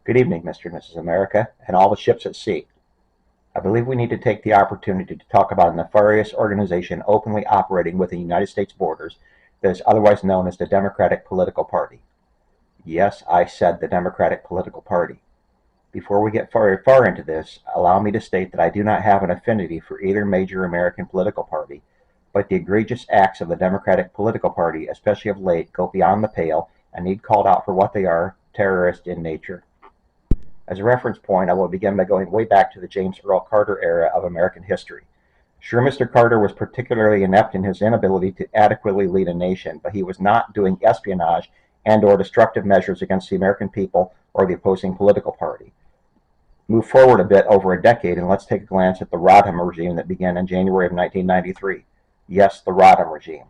Good evening, Mr. and Mrs. America, and all the ships at sea. I believe we need to take the opportunity to talk about a nefarious organization openly operating within the United States borders that is otherwise known as the Democratic Political Party. Yes, I said the Democratic Political Party. Before we get very far into this, allow me to state that I do not have an affinity for either major American political party, but the egregious acts of the Democratic Political Party, especially of late, go beyond the pale and need called out for what they are, terrorist in nature. As a reference point, I will begin by going way back to the James Earl Carter era of American history. Sure, Mr. Carter was particularly inept in his inability to adequately lead a nation, but he was not doing espionage and/or destructive measures against the American people or the opposing political party. Move forward a bit over a decade and let's take a glance at the Rodham regime that began in January of 1993. Yes, the Rodham regime.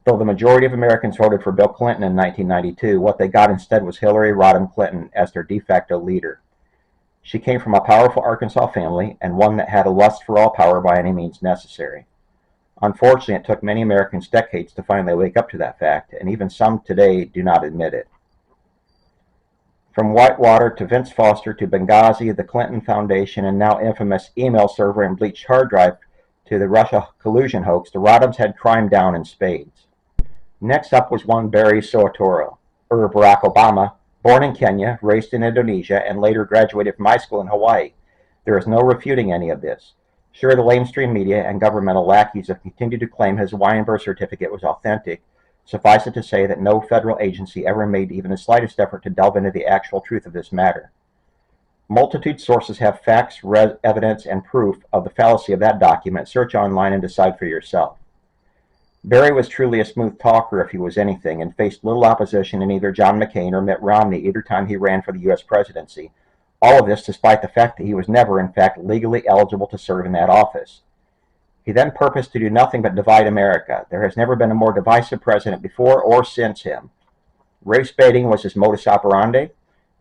Though the majority of Americans voted for Bill Clinton in 1992, what they got instead was Hillary Rodham Clinton as their de facto leader. She came from a powerful Arkansas family and one that had a lust for all power by any means necessary. Unfortunately, it took many Americans decades to finally wake up to that fact, and even some today do not admit it. From Whitewater to Vince Foster to Benghazi, the Clinton Foundation, and now infamous email server and bleached hard drive to the Russia collusion hoax, the Rodhams had crime down in spades. Next up was one Barry Soetoro, Barack Obama, born in Kenya, raised in Indonesia, and later graduated from high school in Hawaii. There is no refuting any of this. Sure, the lamestream media and governmental lackeys have continued to claim his Hawaiian birth certificate was authentic. Suffice it to say that no federal agency ever made even the slightest effort to delve into the actual truth of this matter. Multitude sources have facts, evidence, and proof of the fallacy of that document. Search online and decide for yourself. Barry was truly a smooth talker if he was anything, and faced little opposition in either John McCain or Mitt Romney either time he ran for the U.S. presidency. All of this despite the fact that he was never, in fact, legally eligible to serve in that office. He then purposed to do nothing but divide America. There has never been a more divisive president before or since him. Race baiting was his modus operandi,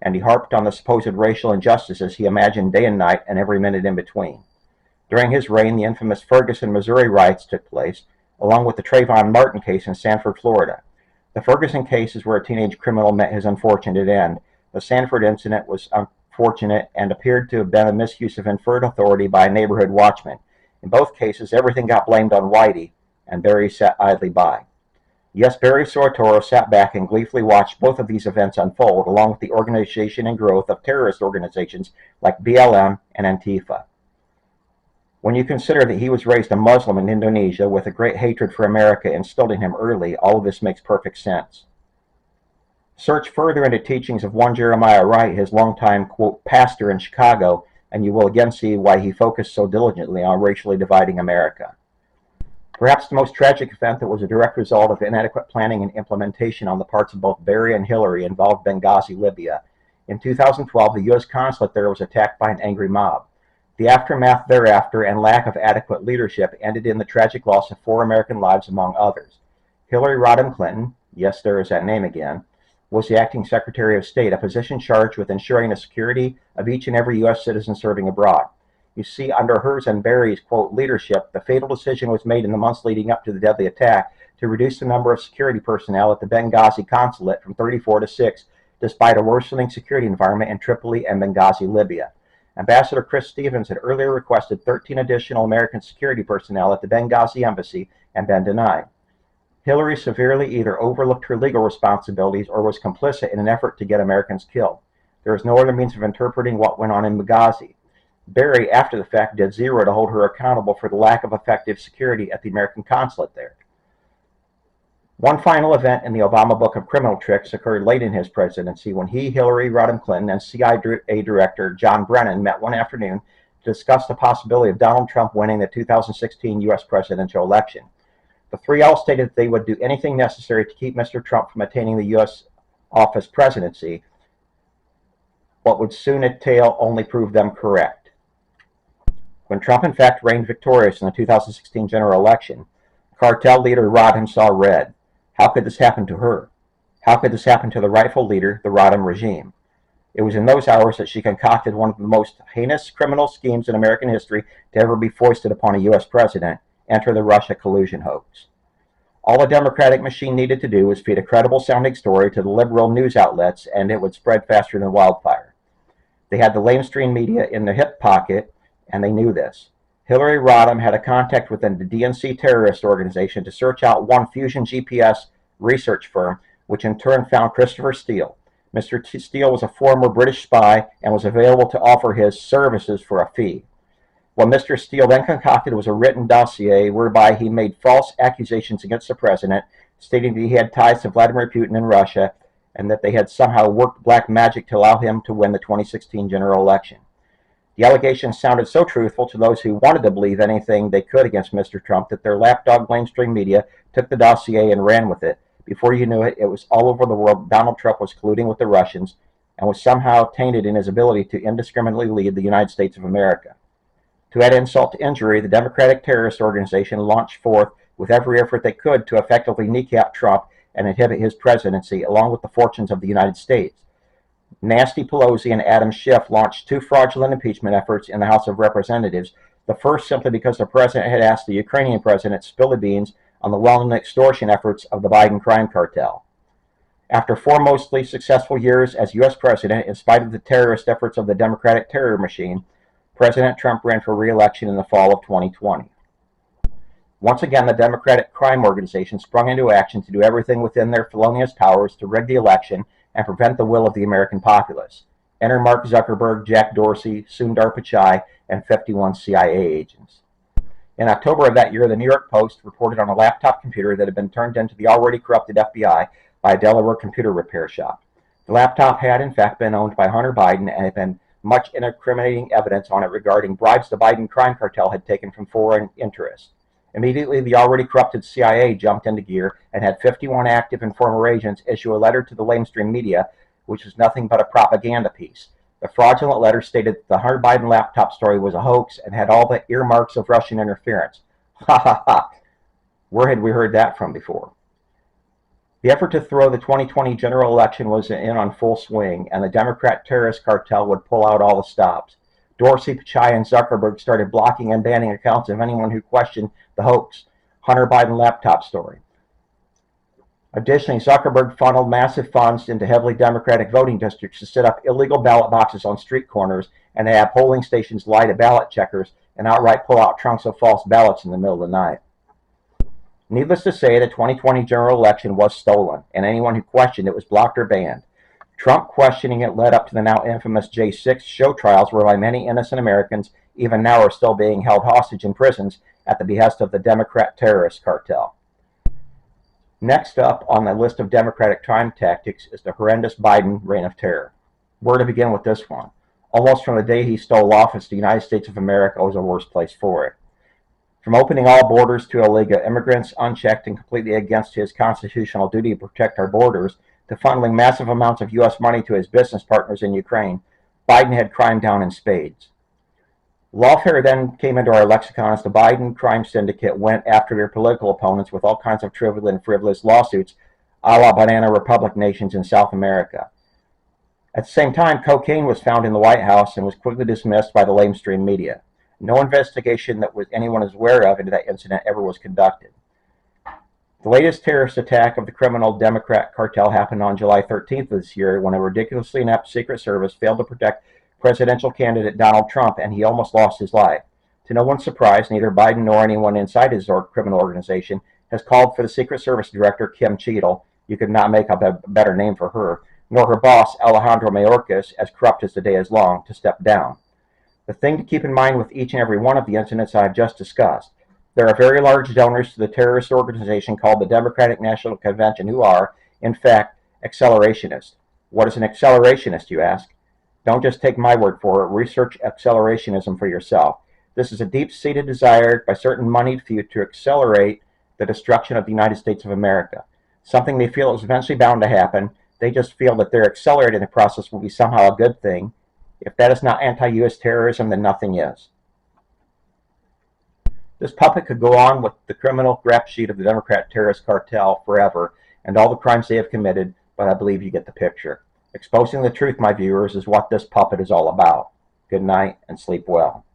and he harped on the supposed racial injustices he imagined day and night and every minute in between. During his reign, the infamous Ferguson, Missouri riots took place, along with the Trayvon Martin case in Sanford, Florida. The Ferguson case is where a teenage criminal met his unfortunate end. The Sanford incident was unfortunate and appeared to have been a misuse of inferred authority by a neighborhood watchman. In both cases, everything got blamed on Whitey, and Barry sat idly by. Yes, Barry Soetoro sat back and gleefully watched both of these events unfold, along with the organization and growth of terrorist organizations like BLM and Antifa. When you consider that he was raised a Muslim in Indonesia with a great hatred for America instilled in him early, all of this makes perfect sense. Search further into teachings of one Jeremiah Wright, his longtime, quote, pastor in Chicago, and you will again see why he focused so diligently on racially dividing America. Perhaps the most tragic event that was a direct result of inadequate planning and implementation on the parts of both Barry and Hillary involved Benghazi, Libya. In 2012, the U.S. consulate there was attacked by an angry mob. The aftermath thereafter and lack of adequate leadership ended in the tragic loss of 4 American lives, among others. Hillary Rodham Clinton, yes, there is that name again, was the acting Secretary of State, a position charged with ensuring the security of each and every U.S. citizen serving abroad. You see, under hers and Barry's, quote, leadership, the fatal decision was made in the months leading up to the deadly attack to reduce the number of security personnel at the Benghazi consulate from 34 to 6, despite a worsening security environment in Tripoli and Benghazi, Libya. Ambassador Chris Stevens had earlier requested 13 additional American security personnel at the Benghazi embassy and been denied. Hillary severely either overlooked her legal responsibilities or was complicit in an effort to get Americans killed. There is no other means of interpreting what went on in Benghazi. Barry, after the fact, did zero to hold her accountable for the lack of effective security at the American consulate there. One final event in the Obama book of criminal tricks occurred late in his presidency when he, Hillary Rodham Clinton, and CIA Director John Brennan met one afternoon to discuss the possibility of Donald Trump winning the 2016 U.S. presidential election. The three all stated that they would do anything necessary to keep Mr. Trump from attaining the U.S. office presidency. What would soon entail only prove them correct. When Trump in fact reigned victorious in the 2016 general election, cartel leader Rodham saw red. How could this happen to her? How could this happen to the rightful leader, the Rodham regime? It was in those hours that she concocted one of the most heinous criminal schemes in American history to ever be foisted upon a U.S. president. Enter the Russia collusion hoax. All the Democratic machine needed to do was feed a credible sounding story to the liberal news outlets, and it would spread faster than wildfire. They had the lamestream media in their hip pocket, and they knew this. Hillary Rodham had a contact within the DNC terrorist organization to search out one Fusion GPS research firm, which in turn found Christopher Steele. Mr. Steele was a former British spy and was available to offer his services for a fee. What Mr. Steele then concocted was a written dossier whereby he made false accusations against the president, stating that he had ties to Vladimir Putin and Russia, and that they had somehow worked black magic to allow him to win the 2016 general election. The allegations sounded so truthful to those who wanted to believe anything they could against Mr. Trump that their lapdog mainstream media took the dossier and ran with it. Before you knew it, it was all over the world. Donald Trump was colluding with the Russians and was somehow tainted in his ability to indiscriminately lead the United States of America. To add insult to injury, the Democratic terrorist organization launched forth with every effort they could to effectively kneecap Trump and inhibit his presidency, along with the fortunes of the United States. Nasty Pelosi and Adam Schiff launched two fraudulent impeachment efforts in the House of Representatives, the first simply because the president had asked the Ukrainian president to spill the beans on the well-known extortion efforts of the Biden crime cartel. After 4 mostly successful years as U.S. president, in spite of the terrorist efforts of the Democratic terror machine, President Trump ran for re-election in the fall of 2020. Once again, the Democratic crime organization sprung into action to do everything within their felonious powers to rig the election and prevent the will of the American populace. Enter Mark Zuckerberg, Jack Dorsey, Sundar Pichai, and 51 CIA agents. In October of that year, the New York Post reported on a laptop computer that had been turned into the already corrupted FBI by a Delaware computer repair shop. The laptop had, in fact, been owned by Hunter Biden and had been much incriminating evidence on it regarding bribes the Biden crime cartel had taken from foreign interests. Immediately, the already corrupted CIA jumped into gear and had 51 active and former agents issue a letter to the lamestream media, which was nothing but a propaganda piece. The fraudulent letter stated that the Hunter Biden laptop story was a hoax and had all the earmarks of Russian interference. Ha ha ha! Where had we heard that from before? The effort to throw the 2020 general election was in on full swing, and the Democrat terrorist cartel would pull out all the stops. Dorsey, Pichai, and Zuckerberg started blocking and banning accounts of anyone who questioned the hoax Hunter Biden laptop story. Additionally, Zuckerberg funneled massive funds into heavily Democratic voting districts to set up illegal ballot boxes on street corners and to have polling stations lie to ballot checkers and outright pull out trunks of false ballots in the middle of the night. Needless to say, the 2020 general election was stolen, and anyone who questioned it was blocked or banned. Trump questioning it led up to the now infamous J6 show trials, whereby many innocent Americans, even now, are still being held hostage in prisons at the behest of the Democrat terrorist cartel. Next up on the list of Democratic crime tactics is the horrendous Biden reign of terror. Where to begin with this one? Almost from the day he stole office, the United States of America was a worse place for it. From opening all borders to illegal immigrants unchecked and completely against his constitutional duty to protect our borders, to funneling massive amounts of U.S. money to his business partners in Ukraine, Biden had crime down in spades. Lawfare then came into our lexicon as the Biden crime syndicate went after their political opponents with all kinds of trivial and frivolous lawsuits, a la Banana Republic nations in South America. At the same time, cocaine was found in the White House and was quickly dismissed by the lamestream media. No investigation that anyone is aware of into that incident ever was conducted. The latest terrorist attack of the criminal Democrat cartel happened on July 13th of this year, when a ridiculously inept Secret Service failed to protect presidential candidate Donald Trump, and he almost lost his life. To no one's surprise, neither Biden nor anyone inside his criminal organization has called for the Secret Service Director, Kim Cheadle — you could not make up a better name for her — nor her boss, Alejandro Mayorkas, as corrupt as the day is long, to step down. The thing to keep in mind with each and every one of the incidents I have just discussed: there are very large donors to the terrorist organization called the Democratic National Convention who are, in fact, accelerationists. What is an accelerationist, you ask? Don't just take my word for it. Research accelerationism for yourself. This is a deep-seated desire by certain moneyed few to accelerate the destruction of the United States of America. Something they feel is eventually bound to happen. They just feel that their accelerating the process will be somehow a good thing. If that is not anti-U.S. terrorism, then nothing is. This puppet could go on with the criminal rap sheet of the Democrat terrorist cartel forever and all the crimes they have committed, but I believe you get the picture. Exposing the truth, my viewers, is what this puppet is all about. Good night and sleep well.